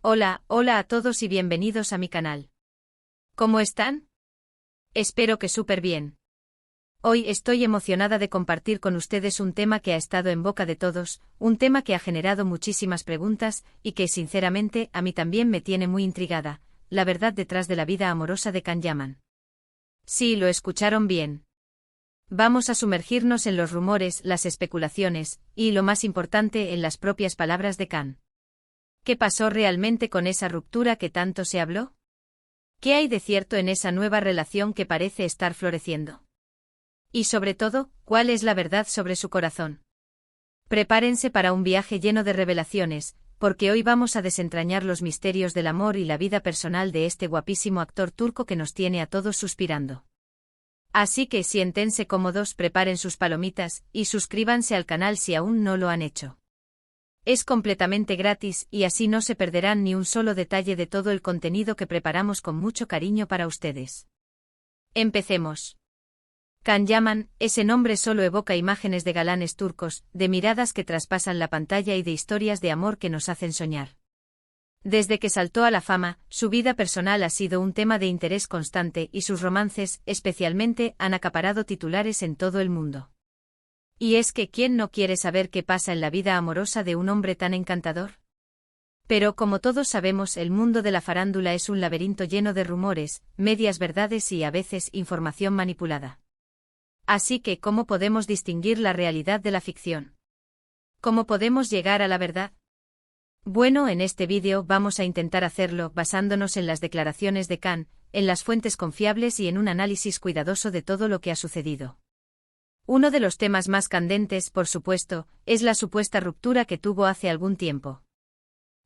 Hola, hola a todos y bienvenidos a mi canal. ¿Cómo están? Espero que súper bien. Hoy estoy emocionada de compartir con ustedes un tema que ha estado en boca de todos, un tema que ha generado muchísimas preguntas y que, sinceramente, a mí también me tiene muy intrigada, la verdad detrás de la vida amorosa de Can Yaman. Sí, lo escucharon bien. Vamos a sumergirnos en los rumores, las especulaciones, y, lo más importante, en las propias palabras de Can. ¿Qué pasó realmente con esa ruptura que tanto se habló? ¿Qué hay de cierto en esa nueva relación que parece estar floreciendo? Y sobre todo, ¿cuál es la verdad sobre su corazón? Prepárense para un viaje lleno de revelaciones, porque hoy vamos a desentrañar los misterios del amor y la vida personal de este guapísimo actor turco que nos tiene a todos suspirando. Así que siéntense cómodos, preparen sus palomitas, y suscríbanse al canal si aún no lo han hecho. Es completamente gratis y así no se perderán ni un solo detalle de todo el contenido que preparamos con mucho cariño para ustedes. Empecemos. Can Yaman, ese nombre solo evoca imágenes de galanes turcos, de miradas que traspasan la pantalla y de historias de amor que nos hacen soñar. Desde que saltó a la fama, su vida personal ha sido un tema de interés constante y sus romances, especialmente, han acaparado titulares en todo el mundo. Y es que ¿quién no quiere saber qué pasa en la vida amorosa de un hombre tan encantador? Pero como todos sabemos, el mundo de la farándula es un laberinto lleno de rumores, medias verdades y a veces información manipulada. Así que, ¿cómo podemos distinguir la realidad de la ficción? ¿Cómo podemos llegar a la verdad? Bueno, en este vídeo vamos a intentar hacerlo basándonos en las declaraciones de Can, en las fuentes confiables y en un análisis cuidadoso de todo lo que ha sucedido. Uno de los temas más candentes, por supuesto, es la supuesta ruptura que tuvo hace algún tiempo.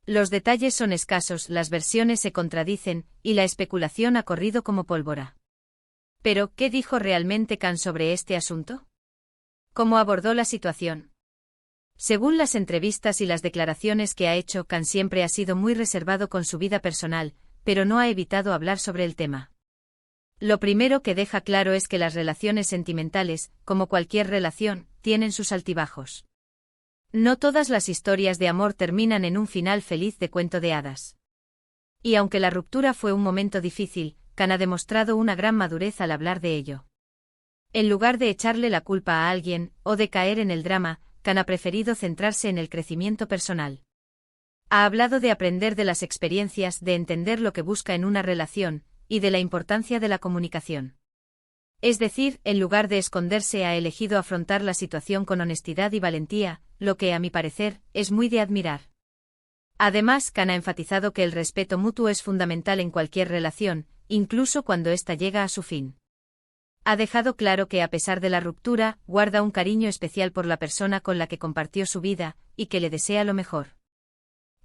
Los detalles son escasos, las versiones se contradicen, y la especulación ha corrido como pólvora. Pero, ¿qué dijo realmente Can sobre este asunto? ¿Cómo abordó la situación? Según las entrevistas y las declaraciones que ha hecho, Can siempre ha sido muy reservado con su vida personal, pero no ha evitado hablar sobre el tema. Lo primero que deja claro es que las relaciones sentimentales, como cualquier relación, tienen sus altibajos. No todas las historias de amor terminan en un final feliz de cuento de hadas. Y aunque la ruptura fue un momento difícil, Can ha demostrado una gran madurez al hablar de ello. En lugar de echarle la culpa a alguien, o de caer en el drama, Can ha preferido centrarse en el crecimiento personal. Ha hablado de aprender de las experiencias, de entender lo que busca en una relación, y de la importancia de la comunicación. Es decir, en lugar de esconderse, ha elegido afrontar la situación con honestidad y valentía, lo que, a mi parecer, es muy de admirar. Además, Can ha enfatizado que el respeto mutuo es fundamental en cualquier relación, incluso cuando ésta llega a su fin. Ha dejado claro que, a pesar de la ruptura, guarda un cariño especial por la persona con la que compartió su vida, y que le desea lo mejor.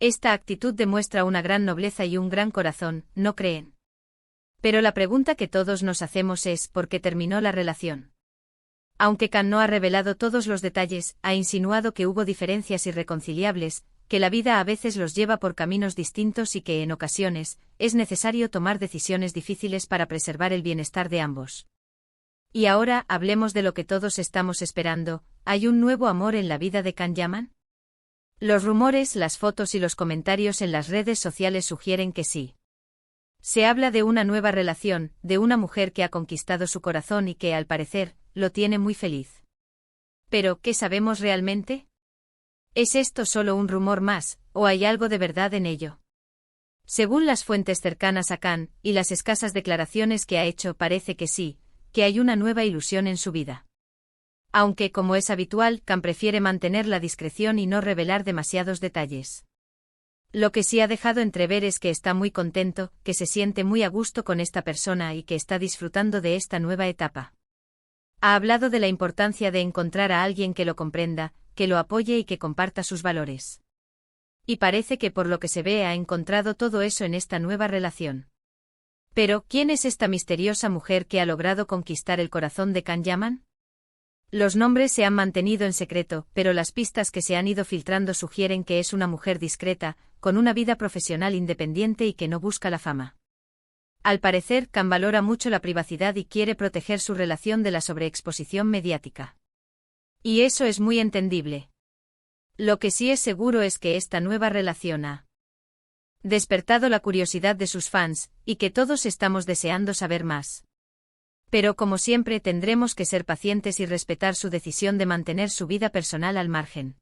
Esta actitud demuestra una gran nobleza y un gran corazón, ¿no creen? Pero la pregunta que todos nos hacemos es ¿por qué terminó la relación? Aunque Can no ha revelado todos los detalles, ha insinuado que hubo diferencias irreconciliables, que la vida a veces los lleva por caminos distintos y que en ocasiones es necesario tomar decisiones difíciles para preservar el bienestar de ambos. Y ahora hablemos de lo que todos estamos esperando, ¿hay un nuevo amor en la vida de Can Yaman? Los rumores, las fotos y los comentarios en las redes sociales sugieren que sí. Se habla de una nueva relación, de una mujer que ha conquistado su corazón y que, al parecer, lo tiene muy feliz. Pero, ¿qué sabemos realmente? ¿Es esto solo un rumor más, o hay algo de verdad en ello? Según las fuentes cercanas a Can, y las escasas declaraciones que ha hecho, parece que sí, que hay una nueva ilusión en su vida. Aunque, como es habitual, Can prefiere mantener la discreción y no revelar demasiados detalles. Lo que sí ha dejado entrever es que está muy contento, que se siente muy a gusto con esta persona y que está disfrutando de esta nueva etapa. Ha hablado de la importancia de encontrar a alguien que lo comprenda, que lo apoye y que comparta sus valores. Y parece que por lo que se ve ha encontrado todo eso en esta nueva relación. Pero, ¿quién es esta misteriosa mujer que ha logrado conquistar el corazón de Can Yaman? Los nombres se han mantenido en secreto, pero las pistas que se han ido filtrando sugieren que es una mujer discreta, con una vida profesional independiente y que no busca la fama. Al parecer, Can valora mucho la privacidad y quiere proteger su relación de la sobreexposición mediática. Y eso es muy entendible. Lo que sí es seguro es que esta nueva relación ha despertado la curiosidad de sus fans, y que todos estamos deseando saber más. Pero como siempre tendremos que ser pacientes y respetar su decisión de mantener su vida personal al margen.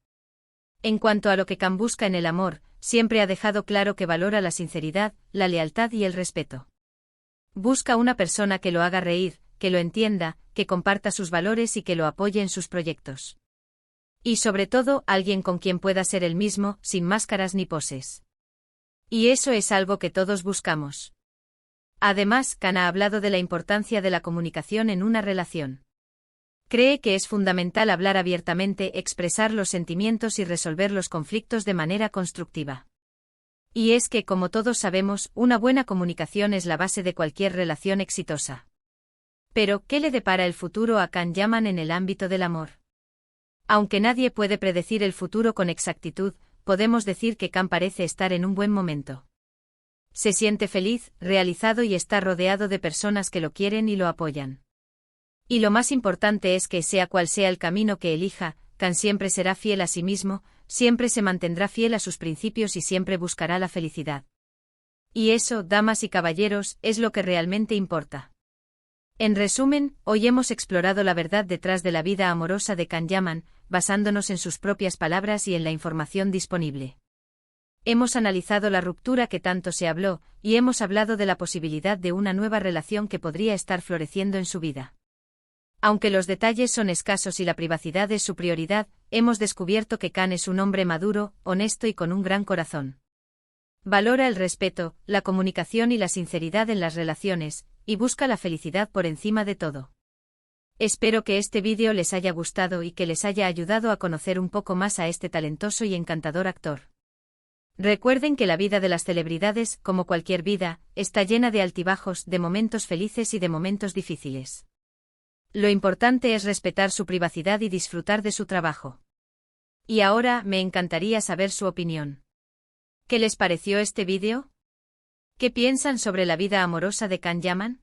En cuanto a lo que Khan busca en el amor, siempre ha dejado claro que valora la sinceridad, la lealtad y el respeto. Busca una persona que lo haga reír, que lo entienda, que comparta sus valores y que lo apoye en sus proyectos. Y sobre todo, alguien con quien pueda ser él mismo, sin máscaras ni poses. Y eso es algo que todos buscamos. Además, Khan ha hablado de la importancia de la comunicación en una relación. Cree que es fundamental hablar abiertamente, expresar los sentimientos y resolver los conflictos de manera constructiva. Y es que, como todos sabemos, una buena comunicación es la base de cualquier relación exitosa. Pero, ¿qué le depara el futuro a Khan Yaman en el ámbito del amor? Aunque nadie puede predecir el futuro con exactitud, podemos decir que Khan parece estar en un buen momento. Se siente feliz, realizado y está rodeado de personas que lo quieren y lo apoyan. Y lo más importante es que, sea cual sea el camino que elija, Khan siempre será fiel a sí mismo, siempre se mantendrá fiel a sus principios y siempre buscará la felicidad. Y eso, damas y caballeros, es lo que realmente importa. En resumen, hoy hemos explorado la verdad detrás de la vida amorosa de Khan Yaman, basándonos en sus propias palabras y en la información disponible. Hemos analizado la ruptura que tanto se habló, y hemos hablado de la posibilidad de una nueva relación que podría estar floreciendo en su vida. Aunque los detalles son escasos y la privacidad es su prioridad, hemos descubierto que Khan es un hombre maduro, honesto y con un gran corazón. Valora el respeto, la comunicación y la sinceridad en las relaciones, y busca la felicidad por encima de todo. Espero que este vídeo les haya gustado y que les haya ayudado a conocer un poco más a este talentoso y encantador actor. Recuerden que la vida de las celebridades, como cualquier vida, está llena de altibajos, de momentos felices y de momentos difíciles. Lo importante es respetar su privacidad y disfrutar de su trabajo. Y ahora, me encantaría saber su opinión. ¿Qué les pareció este vídeo? ¿Qué piensan sobre la vida amorosa de Khan Yaman?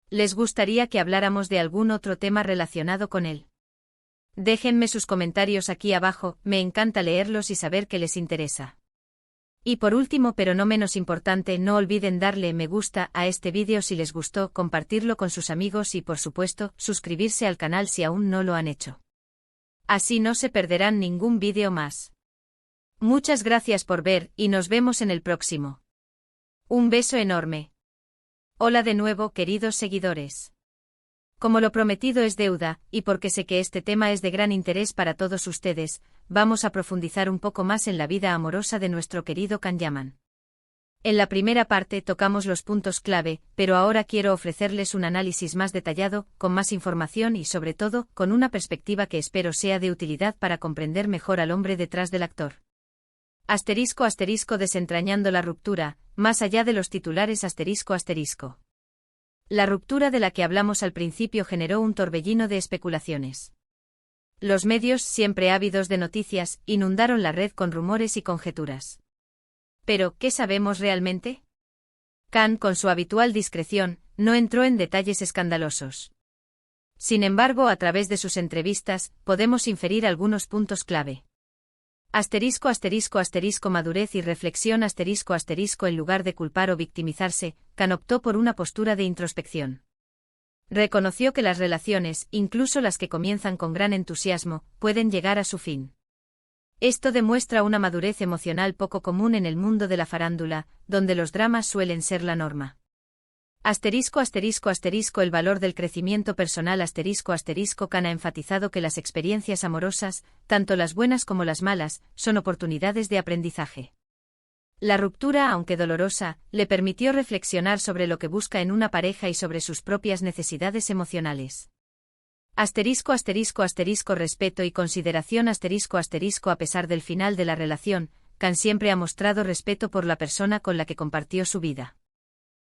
¿Les gustaría que habláramos de algún otro tema relacionado con él? Déjenme sus comentarios aquí abajo, me encanta leerlos y saber qué les interesa. Y por último pero no menos importante, no olviden darle me gusta a este vídeo si les gustó, compartirlo con sus amigos y por supuesto, suscribirse al canal si aún no lo han hecho. Así no se perderán ningún vídeo más. Muchas gracias por ver y nos vemos en el próximo. Un beso enorme. Hola de nuevo, queridos seguidores. Como lo prometido es deuda, y porque sé que este tema es de gran interés para todos ustedes, vamos a profundizar un poco más en la vida amorosa de nuestro querido Khan Yaman. En la primera parte tocamos los puntos clave, pero ahora quiero ofrecerles un análisis más detallado, con más información y sobre todo, con una perspectiva que espero sea de utilidad para comprender mejor al hombre detrás del actor. *** Desentrañando la ruptura, más allá de los titulares ***. La ruptura de la que hablamos al principio generó un torbellino de especulaciones. Los medios, siempre ávidos de noticias, inundaron la red con rumores y conjeturas. Pero, ¿qué sabemos realmente? Khan, con su habitual discreción, no entró en detalles escandalosos. Sin embargo, a través de sus entrevistas, podemos inferir algunos puntos clave. Madurez y reflexión en lugar de culpar o victimizarse, Khan optó por una postura de introspección. Reconoció que las relaciones, incluso las que comienzan con gran entusiasmo, pueden llegar a su fin. Esto demuestra una madurez emocional poco común en el mundo de la farándula, donde los dramas suelen ser la norma. El valor del crecimiento personal Khan ha enfatizado que las experiencias amorosas, tanto las buenas como las malas, son oportunidades de aprendizaje. La ruptura, aunque dolorosa, le permitió reflexionar sobre lo que busca en una pareja y sobre sus propias necesidades emocionales. Respeto y consideración a pesar del final de la relación, Khan siempre ha mostrado respeto por la persona con la que compartió su vida.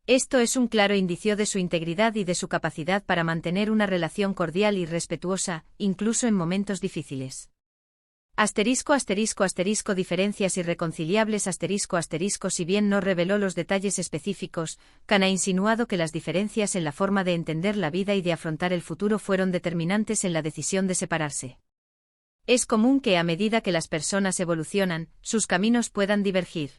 Esto es un claro indicio de su integridad y de su capacidad para mantener una relación cordial y respetuosa, incluso en momentos difíciles. Diferencias irreconciliables Si bien no reveló los detalles específicos, Khan ha insinuado que las diferencias en la forma de entender la vida y de afrontar el futuro fueron determinantes en la decisión de separarse. Es común que a medida que las personas evolucionan, sus caminos puedan divergir.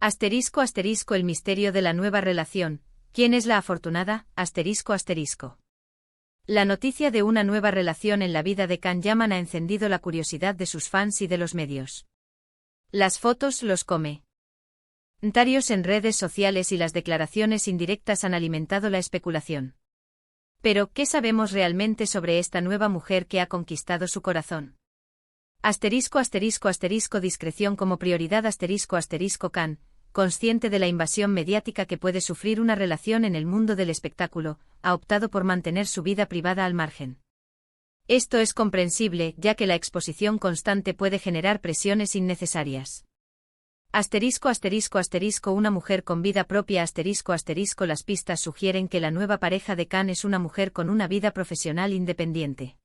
Asterisco asterisco el misterio de la nueva relación. ¿Quién es la afortunada? Asterisco asterisco. La noticia de una nueva relación en la vida de Can Yaman ha encendido la curiosidad de sus fans y de los medios. Las fotos, los comentarios en redes sociales y las declaraciones indirectas han alimentado la especulación. Pero, ¿qué sabemos realmente sobre esta nueva mujer que ha conquistado su corazón? Asterisco asterisco asterisco discreción como prioridad asterisco asterisco Can, consciente de la invasión mediática que puede sufrir una relación en el mundo del espectáculo, ha optado por mantener su vida privada al margen. Esto es comprensible, ya que la exposición constante puede generar presiones innecesarias. Asterisco asterisco asterisco una mujer con vida propia asterisco asterisco las pistas sugieren que la nueva pareja de Can es una mujer con una vida profesional independiente.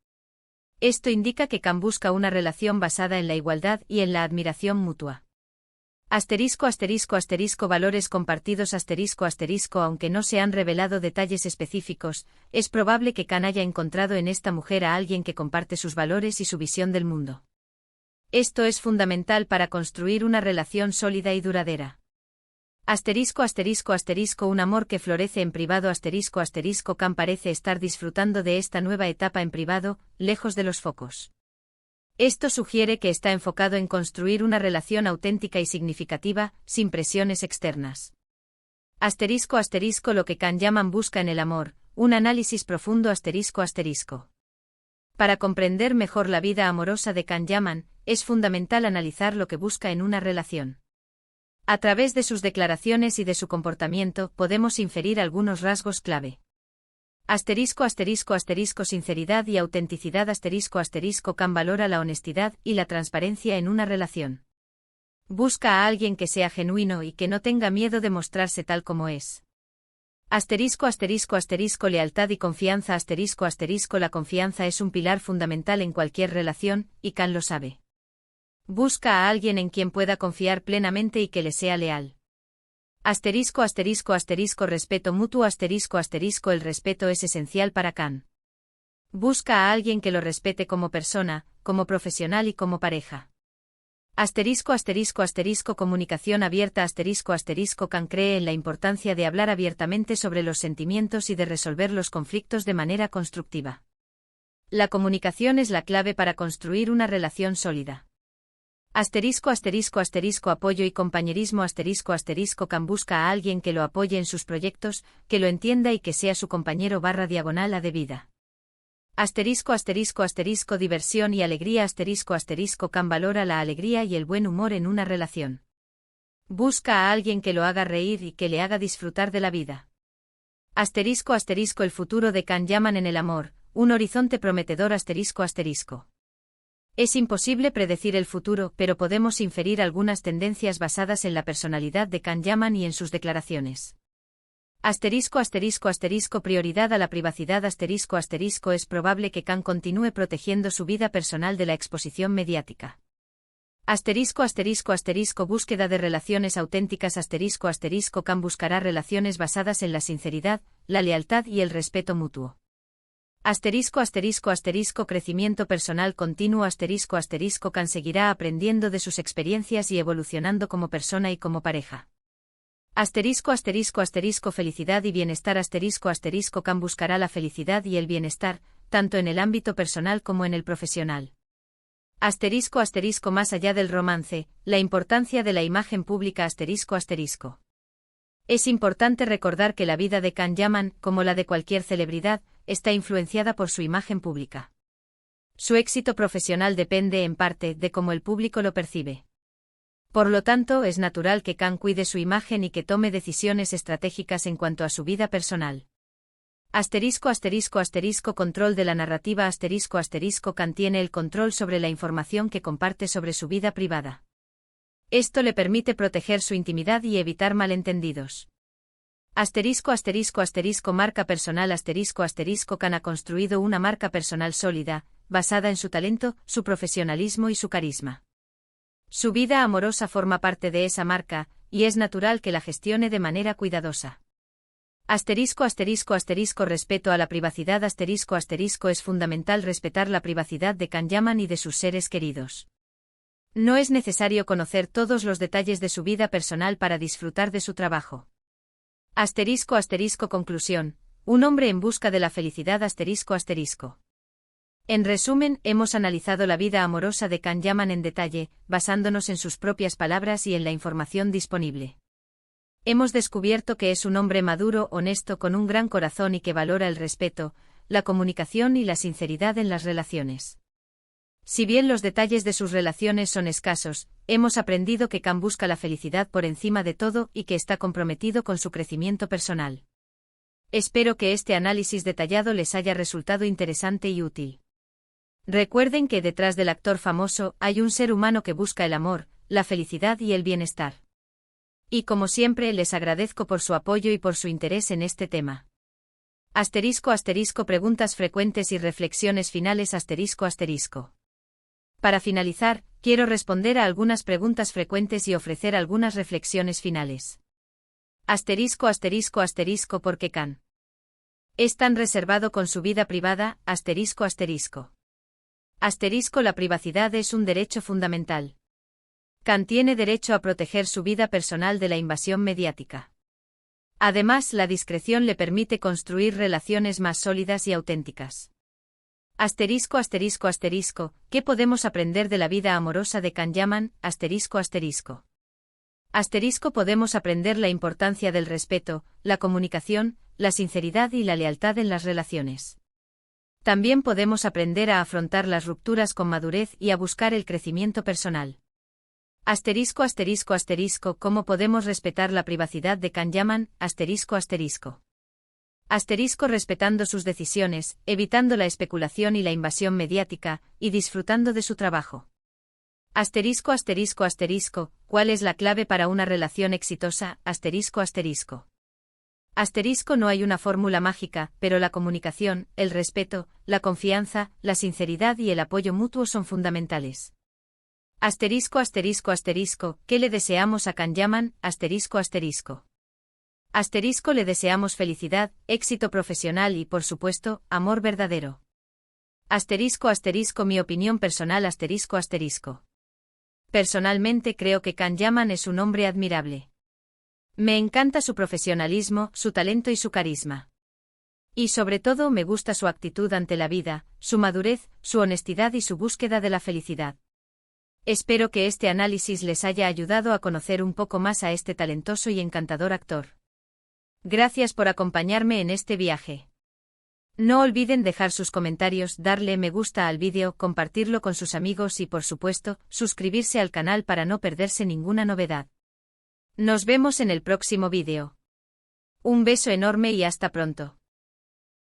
Esto indica que Can busca una relación basada en la igualdad y en la admiración mutua. Asterisco asterisco asterisco valores compartidos asterisco asterisco aunque no se han revelado detalles específicos, es probable que Can haya encontrado en esta mujer a alguien que comparte sus valores y su visión del mundo. Esto es fundamental para construir una relación sólida y duradera. Asterisco asterisco asterisco un amor que florece en privado asterisco asterisco Can parece estar disfrutando de esta nueva etapa en privado, lejos de los focos. Esto sugiere que está enfocado en construir una relación auténtica y significativa, sin presiones externas. Asterisco asterisco lo que Can Yaman busca en el amor, un análisis profundo asterisco asterisco. Para comprender mejor la vida amorosa de Can Yaman, es fundamental analizar lo que busca en una relación. A través de sus declaraciones y de su comportamiento podemos inferir algunos rasgos clave. Asterisco asterisco asterisco sinceridad y autenticidad asterisco asterisco Can valora la honestidad y la transparencia en una relación. Busca a alguien que sea genuino y que no tenga miedo de mostrarse tal como es. Asterisco asterisco asterisco lealtad y confianza asterisco asterisco la confianza es un pilar fundamental en cualquier relación, y Can lo sabe. Busca a alguien en quien pueda confiar plenamente y que le sea leal. Asterisco asterisco asterisco respeto mutuo asterisco asterisco el respeto es esencial para Can. Busca a alguien que lo respete como persona, como profesional y como pareja. Asterisco asterisco asterisco comunicación abierta asterisco asterisco Can cree en la importancia de hablar abiertamente sobre los sentimientos y de resolver los conflictos de manera constructiva. La comunicación es la clave para construir una relación sólida. Asterisco asterisco asterisco apoyo y compañerismo asterisco asterisco Can busca a alguien que lo apoye en sus proyectos, que lo entienda y que sea su compañero /a de vida. Asterisco asterisco asterisco diversión y alegría asterisco asterisco Can valora la alegría y el buen humor en una relación. Busca a alguien que lo haga reír y que le haga disfrutar de la vida. Asterisco asterisco el futuro de Can Yaman en el amor, un horizonte prometedor asterisco asterisco. Es imposible predecir el futuro, pero podemos inferir algunas tendencias basadas en la personalidad de Can Yaman y en sus declaraciones. Asterisco asterisco asterisco prioridad a la privacidad asterisco asterisco es probable que Can continúe protegiendo su vida personal de la exposición mediática. Asterisco asterisco asterisco búsqueda de relaciones auténticas asterisco asterisco Can buscará relaciones basadas en la sinceridad, la lealtad y el respeto mutuo. Asterisco asterisco asterisco crecimiento personal continuo asterisco asterisco Can seguirá aprendiendo de sus experiencias y evolucionando como persona y como pareja. Asterisco asterisco asterisco felicidad y bienestar asterisco asterisco Can buscará la felicidad y el bienestar, tanto en el ámbito personal como en el profesional. Asterisco asterisco más allá del romance, la importancia de la imagen pública asterisco asterisco. Es importante recordar que la vida de Can Yaman, como la de cualquier celebridad, está influenciada por su imagen pública. Su éxito profesional depende en parte de cómo el público lo percibe. Por lo tanto, es natural que Can cuide su imagen y que tome decisiones estratégicas en cuanto a su vida personal. Asterisco asterisco asterisco control de la narrativa asterisco asterisco Can tiene el control sobre la información que comparte sobre su vida privada. Esto le permite proteger su intimidad y evitar malentendidos. Asterisco asterisco asterisco marca personal asterisco asterisco Can ha construido una marca personal sólida, basada en su talento, su profesionalismo y su carisma. Su vida amorosa forma parte de esa marca, y es natural que la gestione de manera cuidadosa. Asterisco asterisco asterisco respeto a la privacidad asterisco asterisco es fundamental respetar la privacidad de Can Yaman y de sus seres queridos. No es necesario conocer todos los detalles de su vida personal para disfrutar de su trabajo. Conclusión. Un hombre en busca de la felicidad. En resumen, hemos analizado la vida amorosa de Can Yaman en detalle, basándonos en sus propias palabras y en la información disponible. Hemos descubierto que es un hombre maduro, honesto, con un gran corazón y que valora el respeto, la comunicación y la sinceridad en las relaciones. Si bien los detalles de sus relaciones son escasos, hemos aprendido que Can busca la felicidad por encima de todo y que está comprometido con su crecimiento personal. Espero que este análisis detallado les haya resultado interesante y útil. Recuerden que detrás del actor famoso hay un ser humano que busca el amor, la felicidad y el bienestar. Y como siempre les agradezco por su apoyo y por su interés en este tema. Preguntas frecuentes y reflexiones finales. Para finalizar, quiero responder a algunas preguntas frecuentes y ofrecer algunas reflexiones finales. ¿Por qué Can es tan reservado con su vida privada? La privacidad es un derecho fundamental. Can tiene derecho a proteger su vida personal de la invasión mediática. Además, la discreción le permite construir relaciones más sólidas y auténticas. ¿Qué podemos aprender de la vida amorosa de Can Yaman? Podemos aprender la importancia del respeto, la comunicación, la sinceridad y la lealtad en las relaciones. También podemos aprender a afrontar las rupturas con madurez y a buscar el crecimiento personal. ¿Cómo podemos respetar la privacidad de Can Yaman? Respetando sus decisiones, evitando la especulación y la invasión mediática, y disfrutando de su trabajo. ¿Cuál es la clave para una relación exitosa? No hay una fórmula mágica, pero la comunicación, el respeto, la confianza, la sinceridad y el apoyo mutuo son fundamentales. ¿Qué le deseamos a Can Yaman? Le deseamos felicidad, éxito profesional y, por supuesto, amor verdadero. Mi opinión personal. Personalmente creo que Can Yaman es un hombre admirable. Me encanta su profesionalismo, su talento y su carisma. Y sobre todo me gusta su actitud ante la vida, su madurez, su honestidad y su búsqueda de la felicidad. Espero que este análisis les haya ayudado a conocer un poco más a este talentoso y encantador actor. Gracias por acompañarme en este viaje. No olviden dejar sus comentarios, darle me gusta al vídeo, compartirlo con sus amigos y por supuesto, suscribirse al canal para no perderse ninguna novedad. Nos vemos en el próximo vídeo. Un beso enorme y hasta pronto.